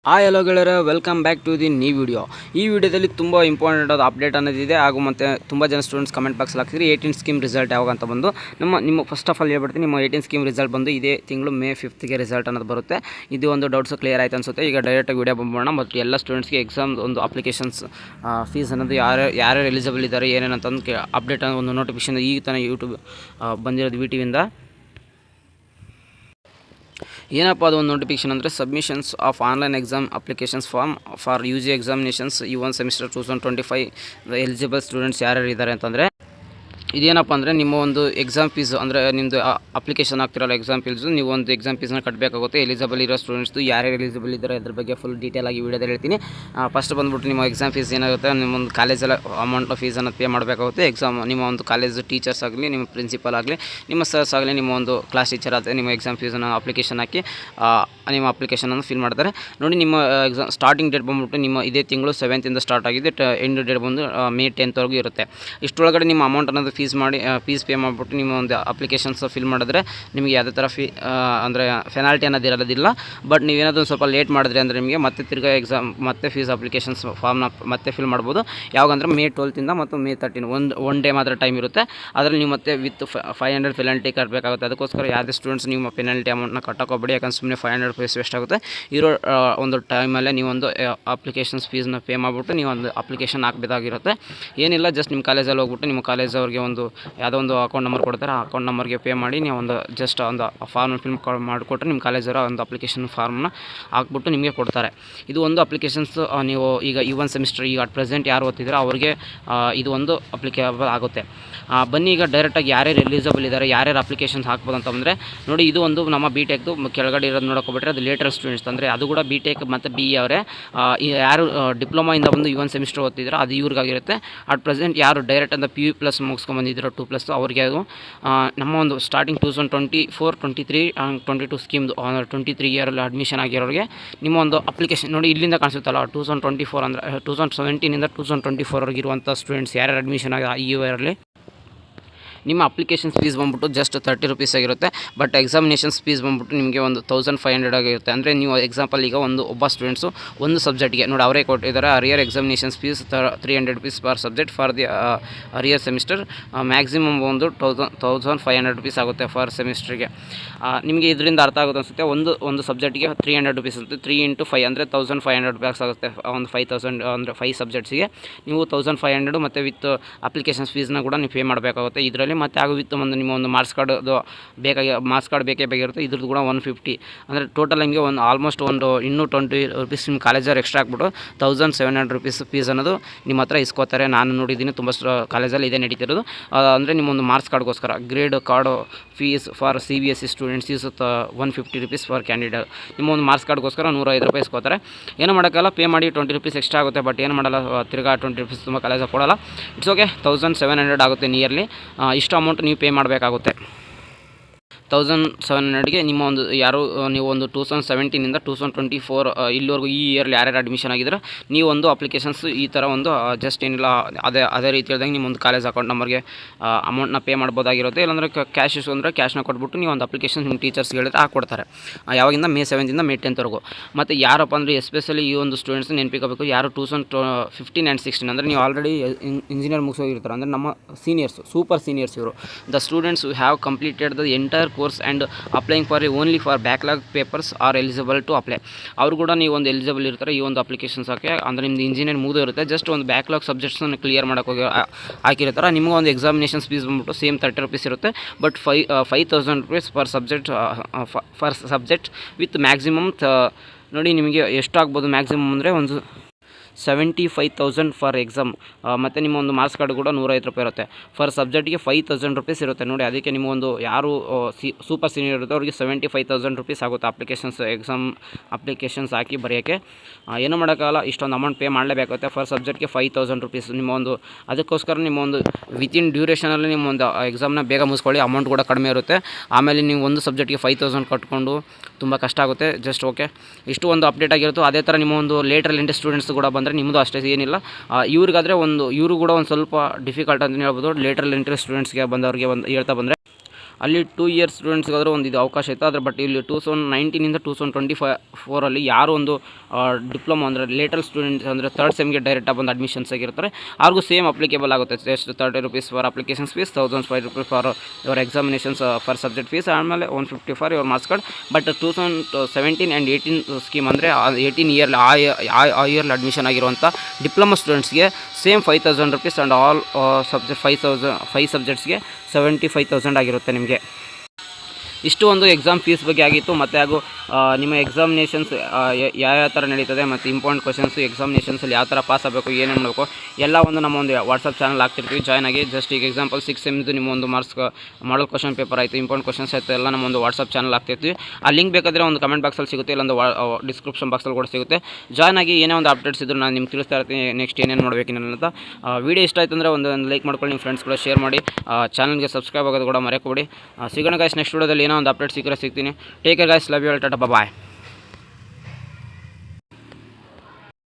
Hello ಗೆಳೆಯರೆ, welcome back to the new video. ಈ ವಿಡಿಯೋದಲ್ಲಿ ತುಂಬ ಇಂಪಾರ್ಟೆಂಟ್ ಆದ ಅಪ್ಡೇಟ್ ಅನ್ನೋದಿದೆ. ಹಾಗೂ ಮತ್ತು ತುಂಬ ಜನ ಸ್ಟೂಡೆಂಟ್ಸ್ ಕಮೆಂಟ್ ಬಾಕ್ಸ್ ಹಾಕ್ತಿದ್ರಿ 18 ಸ್ಕೀಮ್ ರಿಸಲ್ಟ್ ಯಾವಾಗ ಅಂತ ಬಂದು ನಿಮ್ಮ ಫಸ್ಟ್ ಆಫ್ ಆಲ್ ಹೇಳ್ಬಿಡ್ತೀನಿ. ನಿಮ್ಮ 18 ಸ್ಕೀಮ್ ರಿಸಲ್ಟ್ ಬಂದು ಇದೇ ತಿಂಗಳು ಮೇ 5ಗೆ ರಿಸಲ್ಟ್ ಅನ್ನೋದು ಬರುತ್ತೆ. ಇದು ಒಂದು ಡೌಟ್ಸ್ ಕ್ಲಿಯರ್ ಆಯ್ತು ಅನ್ಸುತ್ತೆ. ಈಗ ಡೈರೆಕ್ಟಾಗಿ ವಿಡಿಯೋ ಬಂಬೋಣ. ಮತ್ತು ಎಲ್ಲ ಸ್ಟೂಡೆಂಟ್ಸ್ಗೆ ಎಕ್ಸಾಮ್ ಒಂದು ಅಪ್ಲಿಕೇಶನ್ಸ್ ಫೀಸ್ ಅನ್ನೋದು ಯಾರ್ಯಾರು ಎಲಿಜಿಬಲ್ ಇದ್ದಾರೆ ಏನೇನಂತಂದು ಅಪ್ಡೇಟ್ ಒಂದು ನೋಟಿಫಿಕೇಶನ್ ಈಗ ತಾನೇ ಯೂಟ್ಯೂಬ್ ಬಂದಿರೋದು VTVಯಿಂದ. ಏನಪ್ಪ ಅದು ಒಂದು ನೋಟಿಫಿಕೇಶನ್ ಅಂದರೆ submissions of online exam applications form for UG examinations ಈ ಒಂದು ಸೆಮಿಸ್ಟರ್ 2025 ಎಲಿಜಿಬಲ್ ಸ್ಟೂಡೆಂಟ್ಸ್ ಯಾರ್ಯಾರು ಇದ್ದಾರೆ ಅಂತಂದರೆ ಇದೇನಪ್ಪ ಅಂದರೆ ನಿಮ್ಮ ಒಂದು ಎಕ್ಸಾಮ್ ಫೀಸ್ ಅಂದರೆ ನಿಮ್ಮದು ಅಪ್ಲಿಕೇಶನ್ ಆಗ್ತಿರಲ್ಲ ಎಕ್ಸಾಮ್ ಫೀಸು, ನೀವು ಒಂದು ಎಕ್ಸಾಮ್ ಫೀಸ್ನ ಕಟ್ಟಬೇಕಾಗುತ್ತೆ. ಎಲಿಜಿಬಲ್ ಇರೋ ಸ್ಟೂಡೆಂಟ್ಸ್ದು ಯಾರ್ಯಾರು ಎಲಿಜಿಬಲ್ ಇದ್ದಾರೆ ಅದ್ರ ಬಗ್ಗೆ ಫುಲ್ ಡೀಟೇಲ್ ಆಗಿ ವಿಡಿಯೋದಲ್ಲಿ ಹೇಳ್ತೀನಿ. ಫಸ್ಟ್ ಬಂದುಬಿಟ್ಟು ನಿಮ್ಮ ಎಕ್ಸಾಮ್ ಫೀಸ್ ಏನಾಗುತ್ತೆ, ನಿಮ್ಮೊಂದು ಕಾಲೇಜೆಲ್ಲ ಅಮೌಂಟ್ ಫೀಸನ್ನು ಪೇ ಮಾಡಬೇಕಾಗುತ್ತೆ. ಎಕ್ಸಾಮ್ ನಿಮ್ಮ ಒಂದು ಕಾಲೇಜ್ ಟೀಚರ್ಸ್ ಆಗಲಿ, ನಿಮ್ಮ ಪ್ರಿನ್ಸಿಪಲ್ ಆಗಲಿ, ನಿಮ್ಮ ಸರ್ಸ್ ಆಗಲಿ, ನಿಮ್ಮ ಒಂದು ಕ್ಲಾಸ್ ಟೀಚರ್ ಆದರೆ ನಿಮ್ಮ ಎಕ್ಸಾಮ್ ಫೀಸನ್ನು ಅಪ್ಲಿಕೇಶನ್ ಹಾಕಿ ನಿಮ್ಮ ಅಪ್ಲಿಕೇಶನನ್ನು ಫಿಲ್ ಮಾಡ್ತಾರೆ. ನೋಡಿ, ನಿಮ್ಮ ಎಕ್ಸಾಮ್ ಸ್ಟಾರ್ಟಿಂಗ್ ಡೇಟ್ ಬಂದುಬಿಟ್ಟು ನಿಮ್ಮ ಇದೇ ತಿಂಗಳು 7th ಸ್ಟಾರ್ಟ್ ಆಗಿದೆ. ಎಂಡ್ ಡೇಟ್ ಬಂದು ಮೇ 10th ಇರುತ್ತೆ. ಇಷ್ಟೊಳಗಡೆ ನಿಮ್ಮ ಅಮೌಂಟ್ ಅನ್ನೋದು ಫೀಸ್ ಪೇ ಮಾಡಿಬಿಟ್ಟು ನಿಮ್ಮ ಒಂದು ಅಪ್ಲಿಕೇಶನ್ಸ್ ಫಿಲ್ ಮಾಡಿದ್ರೆ ನಿಮಗೆ ಯಾವುದೇ ಥರ ಅಂದರೆ ಪೆನಾಲ್ಟಿ ಅನ್ನೋದು ಇರೋದಿಲ್ಲ. ಬಟ್ ನೀವೇನಾದರೂ ಸ್ವಲ್ಪ ಲೇಟ್ ಮಾಡಿದ್ರೆ ಅಂದರೆ ನಿಮಗೆ ಮತ್ತೆ ತಿರ್ಗಾ ಎಕ್ಸಾಮ್ ಮತ್ತೆ ಫೀಸ್ ಅಪ್ಲಿಕೇಶನ್ಸ್ ಫಾರ್ಮ್ನ ಮತ್ತೆ ಫಿಲ್ ಮಾಡ್ಬೋದು. ಯಾವಾಗಂದ್ರೆ ಮೇ 12th ಮತ್ತು ಮೇ 13 ಒನ್ ಡೇ ಮಾತ್ರ ಟೈಮ್ ಇರುತ್ತೆ. ಅದರಲ್ಲಿ ನೀವು ಮತ್ತೆ ವಿತ್ 500 ಪೆನಾಲ್ಟಿ ಕಟ್ಟಬೇಕಾಗುತ್ತೆ. ಅದಕ್ಕೋಸ್ಕರ ಯಾವುದೇ ಸ್ಟೂಡೆಂಟ್ಸ್ ನಿಮ್ಮ ಪೆನಾಲ್ಟಿ ಅಮೌಂಟ್ನ ಕಟ್ಟೋಕೋಬೇಡಿ. ಯಾಕಂದ್ರೆ ಸುಮ್ಮನೆ 500 ರೂಪೀಸ್ ವೇಸ್ಟ್ ಆಗುತ್ತೆ. ಇರೋ ಒಂದು ಟೈಮಲ್ಲೇ ನೀವೊಂದು ಅಪ್ಲಿಕೇಶನ್ಸ್ ಫೀಸ್ನ ಪೇ ಮಾಡಿಬಿಟ್ಟು ನೀವು ಒಂದು ಅಪ್ಲಿಕೇಶನ್ ಹಾಕಬೇಕಾಗಿರುತ್ತೆ. ಏನಿಲ್ಲ, ಜಸ್ಟ್ ನಿಮ್ಮ ಕಾಲೇಜಲ್ಲಿ ಹೋಗ್ಬಿಟ್ಟು ನಿಮ್ಮ ಕಾಲೇಜ್ ಅವ್ರಿಗೆ ಒಂದು ಯಾವುದೋ ಒಂದು ಅಕೌಂಟ್ ನಂಬರ್ ಕೊಡ್ತಾರೆ. ಆ ಅಕೌಂಟ್ ನಂಬರ್ಗೆ ಪೇ ಮಾಡಿ ನೀವು ಒಂದು ಜಸ್ಟ್ ಒಂದು ಫಾರ್ಮ್ ಫಿಲ್ ಮಾಡಿಕೊಟ್ರೆ ನಿಮ್ಮ ಕಾಲೇಜರ ಒಂದು ಅಪ್ಲಿಕೇಶನ್ ಫಾರ್ಮ್ನ ಹಾಕ್ಬಿಟ್ಟು ನಿಮಗೆ ಕೊಡ್ತಾರೆ. ಇದು ಒಂದು ಅಪ್ಲಿಕೇಶನ್ಸ್ ನೀವು ಈಗ ಈ ಒಂದು ಸೆಮಿಸ್ಟರ್ ಈಗ ಅಟ್ ಪ್ರೆಸೆಂಟ್ ಯಾರು ಓದ್ತಿದ್ರೆ ಅವ್ರಿಗೆ ಇದು ಒಂದು ಅಪ್ಲಿಕೇಬಲ್ ಆಗುತ್ತೆ. ಬನ್ನಿ ಈಗ ಡೈರೆಕ್ಟಾಗಿ ಯಾರ್ಯಾರು ಎಲಿಜಿಬಲ್ ಇದ್ದಾರೆ, ಯಾರ್ಯಾರು ಅಪ್ಲಿಕೇಶನ್ಸ್ ಹಾಕ್ಬೋದು ಅಂತಂದರೆ ನೋಡಿ, ಇದು ಒಂದು ನಮ್ಮ BTECದು ಕೆಳಗಡೆ ಇರೋದು ನೋಡೋಕೊಬಿಟ್ರೆ ಅದು ಲೇಟರ್ ಸ್ಟೂಡೆಂಟ್ಸ್ ಅಂದರೆ ಅದು ಕೂಡ BTEC ಮತ್ತು BE ಅವರೇ. ಯಾರು ಡಿಪ್ಲೊಮಾಯಿಂದ ಬಂದು ಈ ಒಂದು ಸೆಮಿಸ್ಟರ್ ಓದ್ತಿದ್ರೆ ಅದು ಇವ್ರಿಗಾಗಿರುತ್ತೆ. ಅಟ್ ಪ್ರೆಸೆಂಟ್ ಯಾರು ಡೈರೆಕ್ಟ್ ಅಂತ PU+ ಮುಗಿಸ್ಕೊಂಡ್ಬಂದಿದ್ರು 2+ ಅವ್ರಿಗೆ ಅದು ನಮ್ಮ ಒಂದು ಸ್ಟಾರ್ಟಿಂಗ್ 2024, 23 ಆ್ಯಂಡ್ 22 ಸ್ಕೀಮ್ದು 23 ಇಯರಲ್ಲಿ ಅಡ್ಮಿಷನ್ ಆಗಿರೋರಿಗೆ ನಿಮ್ಮ ಒಂದು ಅಪ್ಲಿಕೇಶನ್ ನೋಡಿ ಇಲ್ಲಿಂದ ಕಾಣಿಸುತ್ತಲ್ಲ 2024 ಅಂದರೆ 2017ಇಂದ 2024 ಇರುವಂಥ ಸ್ಟೂಡೆಂಟ್ಸ್ ಯಾರ್ಯಾರು ಅಡ್ಮಿಷನ್ ಆಗಿ ಈ ಇಯರಲ್ಲಿ ನಿಮ್ಮ ಅಪ್ಲಿಕೇಶನ್ ಫೀಸ್ ಬಂದ್ಬಿಟ್ಟು ಜಸ್ಟ್ 30 ರೂಪೀಸ್ ಆಗಿರುತ್ತೆ. ಬಟ್ ಎಕ್ಸಾಮಿನೇಷನ್ಸ್ ಫೀಸ್ ಬಂದ್ಬಿಟ್ಟು ನಿಮಗೆ ಒಂದು 1500 ಆಗಿರುತ್ತೆ. ಅಂದರೆ ನೀವು ಎಕ್ಸಾಂಪಲ್ ಈಗ ಒಬ್ಬ ಸ್ಟೂಡೆಂಟ್ಸು ಒಂದು ಸಬ್ಜೆಕ್ಟ್ಗೆ ನೋಡಿ ಅವರೇ ಕೊಟ್ಟಿದ್ದಾರೆ arrear examinations fees 300 rupees per subject for the arrear semester. Maximum ಒಂದು 1500 ರೂಪೀಸ್ ಆಗುತ್ತೆ ಫರ್ ಸೆಮಿಸ್ಟ್ರಿಗೆ. ನಿಮಗೆ ಇದರಿಂದ ಅರ್ಥ ಆಗುತ್ತೆ ಅನಿಸುತ್ತೆ. ಒಂದು ಸಬ್ಜೆಕ್ಟ್ಗೆ 300 ರೂಪೀಸ್ ಇರುತ್ತೆ. 3 × 5 ಅಂದರೆ 1500 ರೂಪೀಸ್ ಆಗುತ್ತೆ. ಒಂದು 5000 ಅಂದರೆ 5 ಸಬ್ಜೆಕ್ಟ್ಸಿಗೆ ನೀವು 1500 ಮತ್ತು ವಿತ್ ಅಪ್ಲಿಕೇಶನ್ಸ್ ಫೀಸ್ನ ಕೂಡ ನೀವು ಪೇ ಮಾಡಬೇಕಾಗುತ್ತೆ ಇದರಲ್ಲಿ. ಮತ್ತು ಹಾಗೂ ವಿತ್ ಒಂದು ನಿಮ್ಮ ಒಂದು ಮಾರ್ಕ್ಸ್ ಕಾರ್ಡ್ ಬೇಕೇ ಬೇಕಿರುತ್ತೆ. ಇದ್ರದ್ದು ಕೂಡ 150 ಅಂದರೆ ಟೋಟಲ್ ನಿಮಗೆ ಒಂದು ಆಲ್ಮೋಸ್ಟ್ ಒಂದು 220 ರೂಪೀಸ್ ನಿಮ್ಮ ಕಾಲೇಜವ್ರು ಎಕ್ಸ್ಟ್ರಾ ಹಾಕ್ಬಿಟ್ಟು 1700 ರೂಪೀಸ್ ಫೀಸ್ ಅನ್ನೋದು ನಿಮ್ಮ ಹತ್ರ ಇಸ್ಕೋತಾರೆ. ನಾನು ನೋಡಿದ್ದೀನಿ ತುಂಬ ಕಾಲೇಜಲ್ಲಿ ಇದೇ ನಡೀತಿರೋದು. ಅಂದರೆ ನಿಮ್ಮೊಂದು ಮಾರ್ಕ್ಸ್ ಕಾರ್ಡ್ಗೋಸ್ಕರ grade card fees for CBSE students is 150 rupees for candidate. ನಿಮ್ಮ ಒಂದು ಮಾರ್ಕ್ಸ್ ಕಾರ್ಡ್ಗೋಸ್ಕರ 105 ರೂಪಾಯಿ ಇಸ್ಕೋತಾರೆ. ಏನು ಮಾಡೋಕ್ಕಲ್ಲ, ಪೇ ಮಾಡಿ 20 ರೂಪೀಸ್ ಎಕ್ಸ್ಟ್ರಾ ಆಗುತ್ತೆ. ಬಟ್ ಏನು ಮಾಡಲ್ಲ, ತಿರ್ಗಾ 20 ರೂಪೀಸ್ ತುಂಬ ಕಾಲೇಜಾಗಿ ಕೊಡೋಲ್ಲ. ಇಟ್ಸ್ ಓಕೆ, 1700 ಆಗುತ್ತೆ ನಿಯರ್ಲಿ. ಇಷ್ಟು ಅಮೌಂಟ್ ನೀವು ಪೇ ಮಾಡಬೇಕಾಗುತ್ತೆ. 1700ಗೆ ನಿಮ್ಮ ಒಂದು ನೀವು ಒಂದು 2017ಇಂದ 2024 ಇಲ್ಲಿವರೆಗೂ ಈ ಇಯರ್ಲಿ ಯಾರ್ಯಾರು ಅಡ್ಮಿಷನ್ ಆಗಿದ್ರೆ ನೀವು ಒಂದು ಅಪ್ಲಿಕೇಶನ್ಸ್ ಈ ಥರ ಒಂದು ಜಸ್ಟ್ ಏನಿಲ್ಲ ಅದೇ ರೀತಿಯಾಗಿ ನಿಮ್ಮ ಒಂದು ಕಾಲೇಜ್ ಅಕೌಂಟ್ ನಂಬರ್ಗೆ ಅಮೌಂಟ್ನ ಪೇ ಮಾಡ್ಬೋದಾಗಿರುತ್ತೆ. ಇಲ್ಲಾಂದರೆ ಕ್ಯಾಶ್ ಇಶ್ಯೂ ಅಂದರೆ ಕ್ಯಾಶ್ನ ಕೊಟ್ಬಿಟ್ಟು ನೀವು ಒಂದು ಅಪ್ಲಿಕೇಶನ್ ನಿಮ್ಮ ಟೀಚರ್ಸ್ಗೆ ಹೇಳಿದ್ರೆ ಹಾಕ್ಕೊಡ್ತಾರೆ. ಯಾವಾಗಿಂದ ಮೇ 7th ಮೇ 10th ಮತ್ತು ಯಾರಪ್ಪ ಅಂದರೆ ಎಸ್ಪೆಷಲಿ ಈ ಒಂದು ಸ್ಟೂಡೆಂಟ್ಸ್ ನೆನಪಿಕೋಬೇಕು, ಯಾರು 2015 ಆ್ಯಂಡ್ 16 ಅಂದರೆ ನೀವು ಆಲ್ರೆಡಿ ಇಂಜಿನಿಯರ್ ಮುಗಿಸೋಗಿರ್ತಾರೆ ಅಂದರೆ ನಮ್ಮ ಸೀನಿಯರ್ಸ್, ಸೂಪರ್ ಸೀನಿಯರ್ಸ್ ಇವರು. The students who have completed the entire course and applying for only for backlog papers are eligible to apply. ಅವರು ಕೂಡ ನೀವು ಒಂದು ಎಲಿಜಿಬಲ್ ಇರ್ತಾರೆ ಈ ಒಂದು ಅಪ್ಲಿಕೇಶನ್ಸ್ ಹಾಕಿ. ಅಂದರೆ ನಿಮ್ಮದು ಇಂಜಿನಿಯರ್ ಮುಗಿದು ಇರುತ್ತೆ, ಜಸ್ಟ್ ಒಂದು ಬ್ಯಾಕ್ಲಾಗ್ ಸಬ್ಜೆಕ್ಟ್ಸನ್ನು ಕ್ಲಿಯರ್ ಮಾಡೋಕ್ಕೆ ಹಾಕಿರ್ತಾರೆ. ನಿಮಗೆ ಒಂದು ಎಕ್ಸಾಮಿನೇಷನ್ಸ್ ಫೀಸ್ ಬಂದ್ಬಿಟ್ಟು ಸೇಮ್ 30 ರೂಪೀಸ್ ಇರುತ್ತೆ. But 5000 rupees per subject with maximum ನೋಡಿ ನಿಮಗೆ ಎಷ್ಟು ಆಗ್ಬೋದು ಮ್ಯಾಕ್ಸಿಮಮ್ ಅಂದರೆ ಒಂದು 75,000 ಫಾರ್ ಎಕ್ಸಾಮ್. ಮತ್ತು ನಿಮ್ಮ ಒಂದು ಮಾರ್ಕ್ಸ್ ಕಾರ್ಡ್ ಕೂಡ 105 ರೂಪಾಯಿ ಇರುತ್ತೆ. ಫರ್ ಸಬ್ಜೆಕ್ಟಿಗೆ 5000 ರೂಪೀಸ್ ಇರುತ್ತೆ. ನೋಡಿ, ಅದಕ್ಕೆ ನಿಮ್ಮ ಒಂದು ಯಾರು ಸೂಪರ್ ಸೀನಿಯರ್ ಇರುತ್ತೆ ಅವ್ರಿಗೆ 75,000 ರೂಪೀಸ್ ಆಗುತ್ತೆ ಎಕ್ಸಾಮ್ ಅಪ್ಲಿಕೇಶನ್ಸ್ ಹಾಕಿ ಬರೆಯೋಕ್ಕೆ. ಏನೂ ಮಾಡೋಕ್ಕಾಗಲ್ಲ, ಇಷ್ಟೊಂದು ಅಮೌಂಟ್ ಪೇ ಮಾಡಲೇಬೇಕಾಗುತ್ತೆ. ಫರ್ ಸಬ್ಜೆಕ್ಟ್ಗೆ 5000 ರೂಪೀಸ್ ನಿಮ್ಮ ಒಂದು ಅದಕ್ಕೋಸ್ಕರ ನಿಮ್ಮ ಒಂದು ವಿತಿನ್ ಡ್ಯೂರೇಷನಲ್ಲಿ ನಿಮ್ಮ ಒಂದು ಎಕ್ಸಾಮ್ನ ಬೇಗ ಮುಗಿಸ್ಕೊಳ್ಳಿ. ಅಮೌಂಟ್ ಕೂಡ ಕಡಿಮೆ ಇರುತ್ತೆ. ಆಮೇಲೆ ನೀವು ಒಂದು ಸಬ್ಜೆಕ್ಟ್ಗೆ 5000 ಕಟ್ಕೊಂಡು ತುಂಬ ಕಷ್ಟ ಆಗುತ್ತೆ. ಜಸ್ಟ್ ಓಕೆ, ಇಷ್ಟು ಒಂದು ಅಪ್ಡೇಟ್ ಆಗಿರುತ್ತೆ. ಅದೇ ಥರ ನಿಮ್ಮ ಒಂದು ಲೇಟರ್ ಲೆಂಟರ್ ಸ್ಟೂಡೆಂಟ್ಸ್ ಕೂಡ ಬಂದರೆ ನಿಮ್ಮದು ಅಷ್ಟೇ ಏನಿಲ್ಲ. ಇವ್ರಿಗಾದರೆ ಇವರು ಕೂಡ ಒಂದು ಸ್ವಲ್ಪ ಡಿಫಿಕಲ್ಟ್ ಅಂತಲೇ ಹೇಳ್ಬೋದು. ಲೇಟರ್ ಎಂಟ್ರಿ ಸ್ಟೂಡೆಂಟ್ಸ್ಗೆ ಬಂದವ್ರಿಗೆ ಹೇಳ್ತಾ ಬಂದರೆ ಅಲ್ಲಿ 2 ಇಯರ್ಸ್ ಸ್ಟೂಡೆಂಟ್ಸ್ಗಾದರೂ ಒಂದು ಇದು ಅವಕಾಶ ಇತ್ತು. ಆದರೆ ಬಟ್ ಇಲ್ಲಿ 2019ಇಂದ 2024 ಯಾರು ಒಂದು ಡಿಪ್ಲೊಮಾ ಅಂದರೆ ಲೇಟರ್ ಸ್ಟೂಡೆಂಟ್ಸ್ ಅಂದರೆ ಥರ್ಡ್ ಸೆಮ್ಗೆ ಡೈರೆಕ್ಟಾಗಿ ಬಂದು ಅಡ್ಮಿಷನ್ಸ್ ಆಗಿರ್ತಾರೆ ಅವ್ರಿಗೂ ಸೇಮ್ ಅಪ್ಲಿಕೇಬಲ್ ಆಗುತ್ತೆ. Just 30 rupees for application fees, 1005 rupees for your examinations for subject fees, ಆಮೇಲೆ 150 for your marks card. But 2017 and 18 scheme ಅಂದರೆ 18 ಇಯರ್ಲಿ ಆ ಇಯರ್ಲಿ ಅಡ್ಮಿಷನ್ ಆಗಿರುವಂಥ ಡಿಪ್ಲೊಮಾ ಸ್ಟೂಡೆಂಟ್ಸ್ಗೆ same 5000 rupees and all subject 5 ಸಬ್ಜೆಕ್ಟ್ಸ್ಗೆ 75,000 ಆಗಿರುತ್ತೆ ನಿಮಗೆ. ಇಷ್ಟು ಒಂದು ಎಕ್ಸಾಮ್ ಫೀಸ್ ಬಗ್ಗೆ ಆಗಿತ್ತು. ಮತ್ತು ಹಾಗೂ ನಿಮ್ಮ ಎಕ್ಸಾಮಿನೇಷನ್ಸ್ ಯಾವ ಥರ ನಡೀತದೆ ಮತ್ತು ಇಂಪಾರ್ಟೆಂಟ್ ಕ್ವಶನ್ಸು ಎಕ್ಸಾಮಿನೇಷನ್ಸಲ್ಲಿ ಯಾವ ಥರ ಪಾಸ್ ಆಗಬೇಕು, ಏನೇನು ಮಾಡಬೇಕು ಎಲ್ಲ ಒಂದು ನಮ್ಮ ಒಂದು ವಾಟ್ಸಪ್ ಚಾನಲ್ ಹಾಕ್ತಿರ್ತೀವಿ, ಜಾಯ್ನ್ ಆಗಿ. ಜಸ್ಟ್ ಈಗ ಎಕ್ಸಾಂಪಲ್ 6 ಸೆಮ್ದು ನಿಮ್ಮ ಒಂದು ಮಾರ್ಕ್ಸ್ ಮಾಡಲ್ ಕ್ವಶನ್ ಪೇಪರ್ ಆಯಿತು, ಇಂಪಾರ್ಟೆಂಟ್ ಕ್ವಶನ್ಸ್ ಆಯಿತು, ಎಲ್ಲ ನಮ್ಮ ಒಂದು ವಾಟ್ಸಪ್ ಚಾನಲ್ ಹಾಕ್ತಿರ್ತೀವಿ. ಆ ಲಿಂಕ್ ಬೇಕಾದರೆ ಒಂದು ಕಮೆಂಟ್ ಬಾಕ್ಸಲ್ಲಿ ಸಿಗುತ್ತೆ, ಇಲ್ಲೊಂದು ಡಿಸ್ಕ್ರಿಪ್ಷನ್ ಬಾಕ್ಸಲ್ಲಿ ಕೂಡ ಸಿಗುತ್ತೆ. ಜಾಯ್ನ್ ಆಗಿ ಏನೇ ಒಂದು ಅಪ್ಡೇಟ್ಸ್ ಇದ್ದರೂ ನಾನು ನಿಮ್ಗೆ ತಿಳಿಸ್ತಾ ಇರ್ತೀನಿ, ನೆಕ್ಸ್ಟ್ ಏನೇನು ಮಾಡಬೇಕು ಅಂತ. ವೀಡಿಯೋ ಇಷ್ಟ ಆಯಿತು ಅಂದರೆ ಒಂದು ಲೈಕ್ ಮಾಡ್ಕೊಳ್ಳಿ, ನಿಮ್ಮ ಫ್ರೆಂಡ್ಸ್ ಕೂಡ ಶೇರ್ ಮಾಡಿ, ಚಾನಲ್ಗೆ ಸಬ್ಸ್ಕ್ರೈಬ್ ಆಗೋದು ಕೂಡ ಮರೆಯಬೇಡಿ. ಸಿಗೋಣ ಗಾಯ್ಸ್ ನೆಕ್ಸ್ಟ್ ವಿಡಿಯೋದಲ್ಲಿ ಏನೋ ಒಂದು ಅಪ್ಡೇಟ್ ಸಿಗ್ತೀನಿ. Take care guys, love you all, ta-ta bye.